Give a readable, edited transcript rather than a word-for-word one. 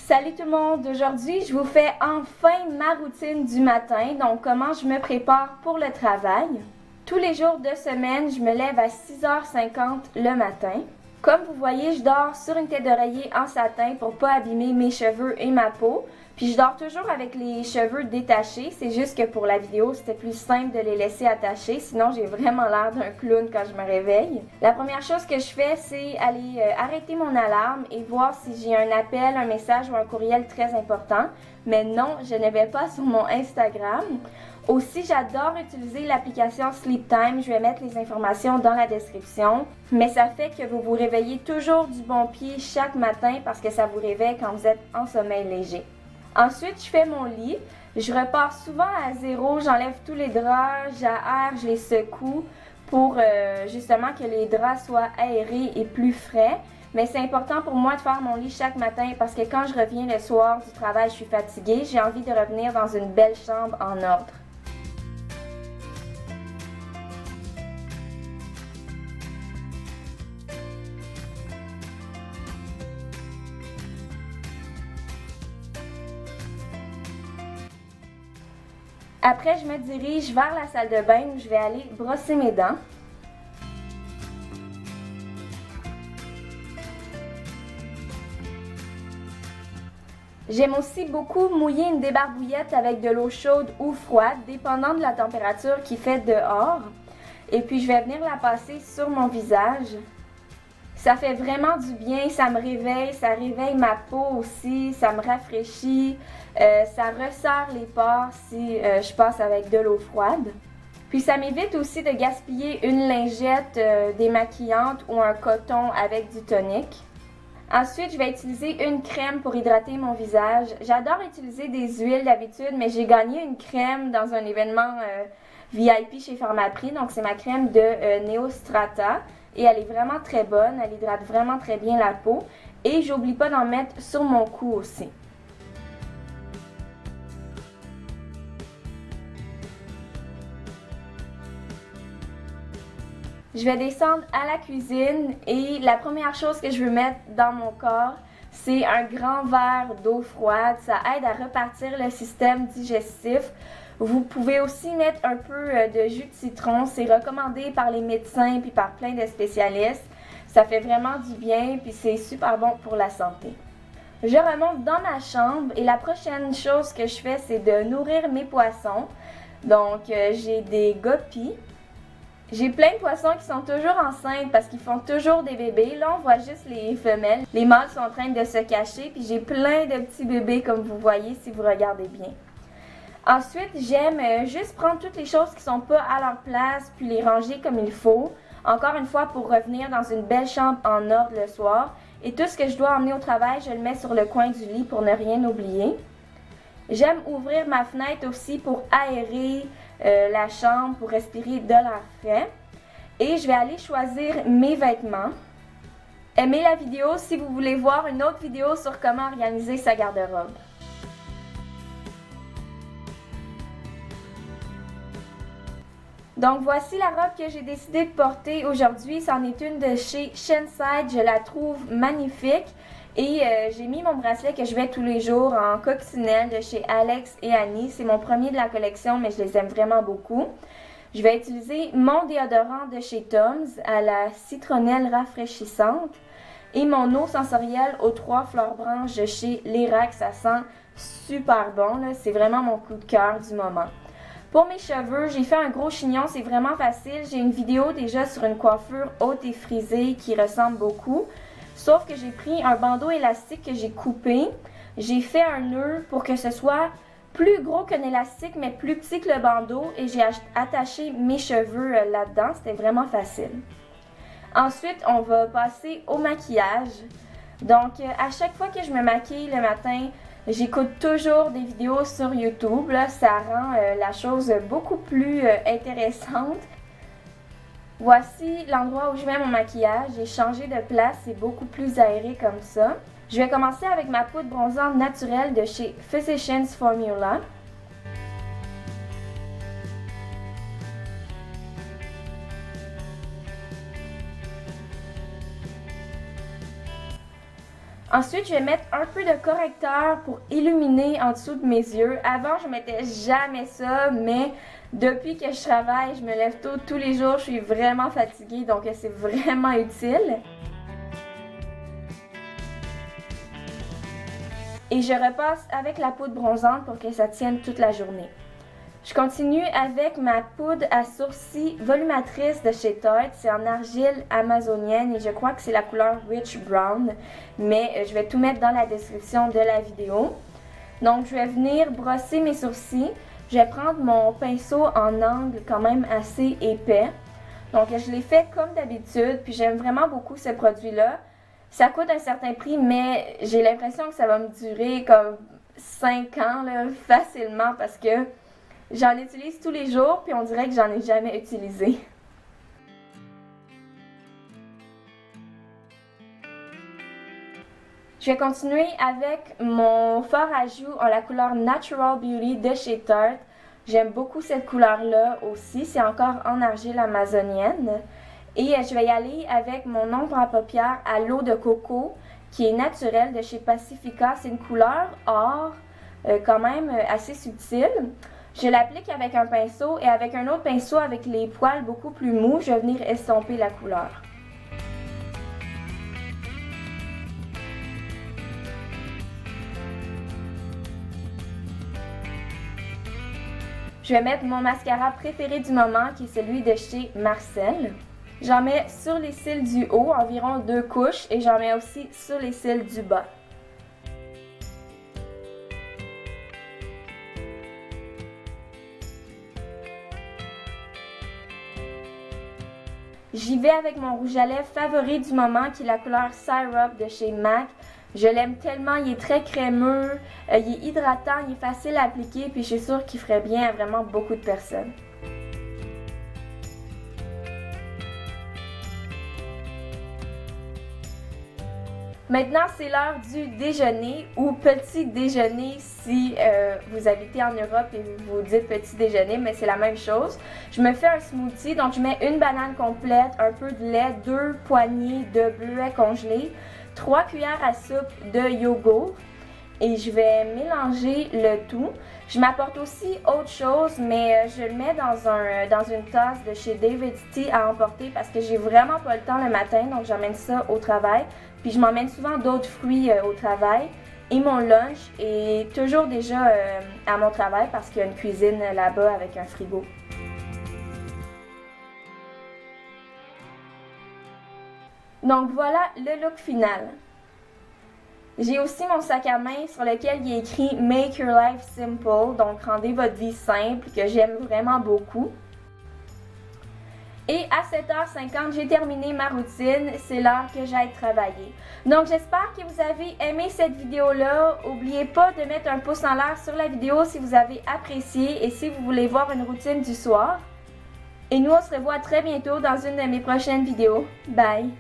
Salut tout le monde, aujourd'hui je vous fais enfin ma routine du matin, donc comment je me prépare pour le travail. Tous les jours de semaine, je me lève à 6h50 le matin. Comme vous voyez, je dors sur une tête d'oreiller en satin pour pas abîmer mes cheveux et ma peau. Puis je dors toujours avec les cheveux détachés, c'est juste que pour la vidéo, c'était plus simple de les laisser attachés, sinon j'ai vraiment l'air d'un clown quand je me réveille. La première chose que je fais, c'est aller arrêter mon alarme et voir si j'ai un appel, un message ou un courriel très important. Mais non, je ne vais pas sur mon Instagram. Aussi, j'adore utiliser l'application Sleep Time. Je vais mettre les informations dans la description. Mais ça fait que vous vous réveillez toujours du bon pied chaque matin parce que ça vous réveille quand vous êtes en sommeil léger. Ensuite, je fais mon lit. Je repars souvent à zéro. J'enlève tous les draps, j'aère, je les secoue pour justement que les draps soient aérés et plus frais. Mais c'est important pour moi de faire mon lit chaque matin parce que quand je reviens le soir du travail, je suis fatiguée. J'ai envie de revenir dans une belle chambre en ordre. Après, je me dirige vers la salle de bain où je vais aller brosser mes dents. J'aime aussi beaucoup mouiller une débarbouillette avec de l'eau chaude ou froide, dépendant de la température qu'il fait dehors. Et puis, je vais venir la passer sur mon visage. Ça fait vraiment du bien, ça me réveille, ça réveille ma peau aussi, ça me rafraîchit, ça resserre les pores si je passe avec de l'eau froide. Puis ça m'évite aussi de gaspiller une lingette démaquillante ou un coton avec du tonique. Ensuite, je vais utiliser une crème pour hydrater mon visage. J'adore utiliser des huiles d'habitude, mais j'ai gagné une crème dans un événement VIP chez Pharmaprix, donc c'est ma crème de Neostrata. Et elle est vraiment très bonne, elle hydrate vraiment très bien la peau. Et j'oublie pas d'en mettre sur mon cou aussi. Je vais descendre à la cuisine et la première chose que je veux mettre dans mon corps, c'est un grand verre d'eau froide. Ça aide à repartir le système digestif. Vous pouvez aussi mettre un peu de jus de citron. C'est recommandé par les médecins puis par plein de spécialistes. Ça fait vraiment du bien puis c'est super bon pour la santé. Je remonte dans ma chambre et la prochaine chose que je fais, c'est de nourrir mes poissons. Donc, j'ai des guppies. J'ai plein de poissons qui sont toujours enceintes parce qu'ils font toujours des bébés. Là, on voit juste les femelles. Les mâles sont en train de se cacher. Puis j'ai plein de petits bébés comme vous voyez si vous regardez bien. Ensuite, j'aime juste prendre toutes les choses qui sont pas à leur place puis les ranger comme il faut. Encore une fois, pour revenir dans une belle chambre en ordre le soir. Et tout ce que je dois emmener au travail, je le mets sur le coin du lit pour ne rien oublier. J'aime ouvrir ma fenêtre aussi pour aérer la chambre, pour respirer de l'air frais. Et je vais aller choisir mes vêtements. Aimez la vidéo si vous voulez voir une autre vidéo sur comment organiser sa garde-robe. Donc voici la robe que j'ai décidé de porter aujourd'hui. C'en est une de chez Shenside. Je la trouve magnifique. Et j'ai mis mon bracelet que je mets tous les jours en coccinelle de chez Alex et Annie. C'est mon premier de la collection, mais je les aime vraiment beaucoup. Je vais utiliser mon déodorant de chez Tom's à la citronnelle rafraîchissante. Et mon eau sensorielle aux 3 fleurs branches de chez Lirac. Ça sent super bon, là. C'est vraiment mon coup de cœur du moment. Pour mes cheveux, j'ai fait un gros chignon, c'est vraiment facile. J'ai une vidéo déjà sur une coiffure haute et frisée qui ressemble beaucoup. Sauf que j'ai pris un bandeau élastique que j'ai coupé. J'ai fait un nœud pour que ce soit plus gros qu'un élastique, mais plus petit que le bandeau. Et j'ai attaché mes cheveux là-dedans. C'était vraiment facile. Ensuite, on va passer au maquillage. Donc, à chaque fois que je me maquille le matin, j'écoute toujours des vidéos sur YouTube. Là, ça rend la chose beaucoup plus intéressante. Voici l'endroit où je mets mon maquillage. J'ai changé de place, c'est beaucoup plus aéré comme ça. Je vais commencer avec ma poudre bronzante naturelle de chez Physicians Formula. Ensuite, je vais mettre un peu de correcteur pour illuminer en dessous de mes yeux. Avant, je mettais jamais ça, mais depuis que je travaille, je me lève tôt tous les jours, je suis vraiment fatiguée, donc c'est vraiment utile. Et je repasse avec la poudre bronzante pour que ça tienne toute la journée. Je continue avec ma poudre à sourcils volumatrice de chez Tarte. C'est en argile amazonienne et je crois que c'est la couleur Rich Brown. Mais je vais tout mettre dans la description de la vidéo. Donc je vais venir brosser mes sourcils. Je vais prendre mon pinceau en angle quand même assez épais. Donc je l'ai fait comme d'habitude. Puis j'aime vraiment beaucoup ce produit-là. Ça coûte un certain prix, mais j'ai l'impression que ça va me durer comme 5 ans là, facilement parce que j'en utilise tous les jours, puis on dirait que j'en ai jamais utilisé. Je vais continuer avec mon fard à joues en la couleur Natural Beauty de chez Tarte. J'aime beaucoup cette couleur-là aussi, c'est encore en argile amazonienne. Et je vais y aller avec mon ombre à paupières à l'eau de coco, qui est naturelle de chez Pacifica. C'est une couleur or, quand même assez subtile. Je l'applique avec un pinceau et avec un autre pinceau avec les poils beaucoup plus mous, je vais venir estomper la couleur. Je vais mettre mon mascara préféré du moment qui est celui de chez Marcel. J'en mets sur les cils du haut, environ 2 couches, et j'en mets aussi sur les cils du bas. J'y vais avec mon rouge à lèvres favori du moment qui est la couleur Syrup de chez MAC. Je l'aime tellement, il est très crémeux, il est hydratant, il est facile à appliquer puis je suis sûre qu'il ferait bien à vraiment beaucoup de personnes. Maintenant, c'est l'heure du déjeuner ou petit déjeuner si vous habitez en Europe et vous dites petit déjeuner, mais c'est la même chose. Je me fais un smoothie, donc je mets une banane complète, un peu de lait, 2 poignées de bleuets congelés, 3 cuillères à soupe de yogourt et je vais mélanger le tout. Je m'apporte aussi autre chose, mais je le mets dans une tasse de chez David's Tea à emporter parce que j'ai vraiment pas le temps le matin, donc j'emmène ça au travail. Puis je m'emmène souvent d'autres fruits au travail. Et mon lunch est toujours déjà à mon travail parce qu'il y a une cuisine là-bas avec un frigo. Donc voilà le look final. J'ai aussi mon sac à main sur lequel il est écrit « Make your life simple », donc rendez votre vie simple, que j'aime vraiment beaucoup. Et à 7h50, j'ai terminé ma routine, c'est l'heure que j'aille travailler. Donc j'espère que vous avez aimé cette vidéo-là. N'oubliez pas de mettre un pouce en l'air sur la vidéo si vous avez apprécié et si vous voulez voir une routine du soir. Et nous, on se revoit très bientôt dans une de mes prochaines vidéos. Bye!